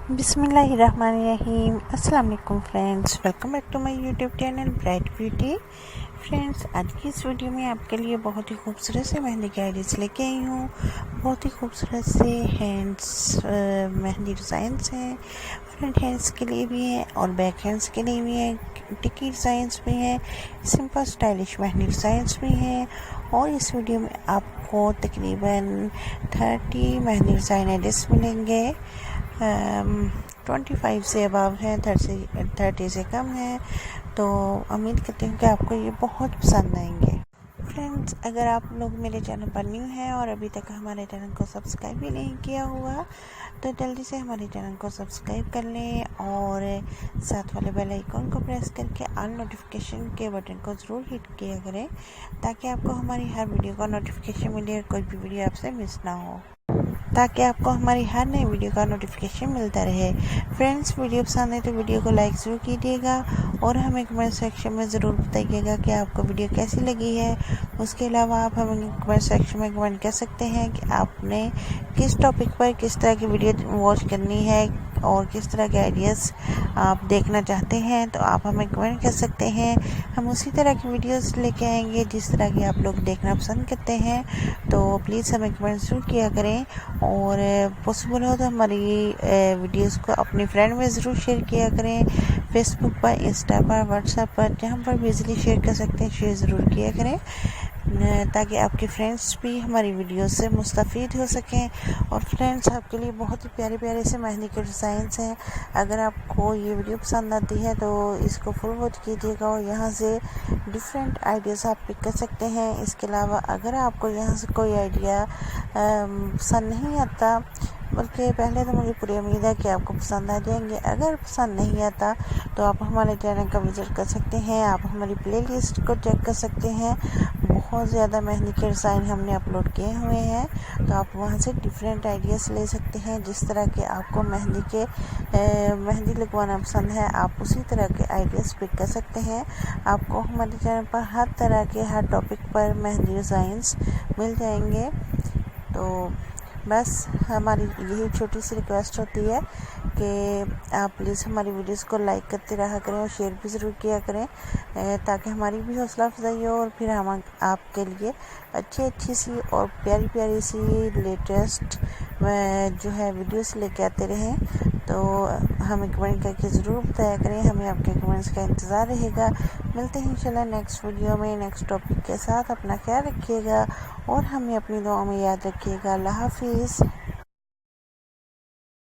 बिस्मिल्लाहिर्रहमानिर्रहीम। अस्सलाम वालेकुम friends, welcome back to my YouTube channel bright beauty. Friends, आज की इस वीडियो में आपके लिए बहुत ही खूबसूरत से मेहंदी के आइडियाज़ लेके आई हूँ। बहुत ही खूबसूरत से हैंड्स मेहंदी डिज़ाइंस हैं। फ्रंट हैंड्स के लिए भी हैं और बैक हैंड्स के लिए भी हैं। टिकी डिज़ाइंस भी हैं, सिंपल स्टाइलिश मेहंदी डिज़ाइंस भी हैं। और इस वीडियो में आपको तकरीबन 30 मेहंदी डिज़ाइन आइडियाज़ मिलेंगे। 25 से अबव है, 30 से कम है। तो उम्मीद करती हूँ कि आपको ये बहुत पसंद आएंगे। फ्रेंड्स, अगर आप लोग मेरे चैनल पर न्यू हैं और अभी तक हमारे चैनल को सब्सक्राइब भी नहीं किया हुआ, तो जल्दी से हमारे चैनल को सब्सक्राइब कर लें और साथ वाले बेल आइकन को प्रेस करके ऑल नोटिफिकेशन के बटन को ज़रूर हिट किया करें, ताकि आपको हमारी हर वीडियो का नोटिफिकेशन मिले और कोई भी वीडियो आपसे मिस ना हो, ताकि आपको हमारी हर नई वीडियो का नोटिफिकेशन मिलता रहे। फ्रेंड्स, वीडियो पसंद है तो वीडियो को लाइक ज़रूर कीजिएगा और हमें कमेंट सेक्शन में ज़रूर बताइएगा कि आपको वीडियो कैसी लगी है। उसके अलावा आप हमें कमेंट सेक्शन में कमेंट कर सकते हैं कि आपने किस टॉपिक पर किस तरह की वीडियो वॉच करनी है और किस तरह के आइडियाज़ आप देखना चाहते हैं। तो आप हमें कमेंट कर सकते हैं, हम उसी तरह की वीडियोस लेके आएंगे जिस तरह की आप लोग देखना पसंद करते हैं। तो प्लीज़ हमें कमेंट ज़रूर किया करें और पॉसिबल हो तो हमारी वीडियोस को अपनी फ्रेंड में ज़रूर शेयर किया करें। फेसबुक पर, इंस्टा पर, व्हाट्सएप पर, जहाँ पर भी इजीली शेयर कर सकते हैं शेयर ज़रूर किया करें, ताकि आपके फ्रेंड्स भी हमारी वीडियो से मुस्तफ़ीद हो सकें। और फ्रेंड्स, आपके लिए बहुत ही प्यारे प्यारे से मेहंदी के डिज़ाइंस हैं। अगर आपको ये वीडियो पसंद आती है तो इसको फुल वॉच कीजिएगा और यहाँ से डिफरेंट आइडियाज़ आप पिक कर सकते हैं। इसके अलावा अगर आपको यहाँ से कोई आइडिया पसंद नहीं आता, बल्कि पहले तो मुझे पूरी उम्मीद है कि आपको पसंद आ जाएंगे, अगर पसंद नहीं आता तो आप हमारे चैनल का विज़िट कर सकते हैं। आप हमारी प्लेलिस्ट को चेक कर सकते हैं, बहुत ज़्यादा मेहंदी के डिज़ाइन हमने अपलोड किए हुए हैं। तो आप वहां से डिफरेंट आइडियाज़ ले सकते हैं। जिस तरह के आपको मेहंदी लगवाना पसंद है, आप उसी तरह के आइडियाज़ पिक कर सकते हैं। आपको हमारे चैनल पर हर तरह के हर टॉपिक पर मेहंदी डिज़ाइंस मिल जाएंगे। तो बस हमारी यही छोटी सी रिक्वेस्ट होती है कि आप प्लीज़ हमारी वीडियोस को लाइक करते रहा करें और शेयर भी ज़रूर किया करें, ताकि हमारी भी हौसला अफजाई हो और फिर हम आपके लिए अच्छी सी और प्यारी प्यारी सी लेटेस्ट जो है वीडियोस लेके आते रहें। तो हमें कमेंट करके ज़रूर बताया करें, हमें आपके कमेंट्स का इंतज़ार रहेगा। मिलते हैं इंशाल्लाह नेक्स्ट वीडियो में नेक्स्ट टॉपिक के साथ। अपना ख्याल रखिएगा और हमें अपनी दुआ में याद रखिएगा। अल्लाह हाफिज़।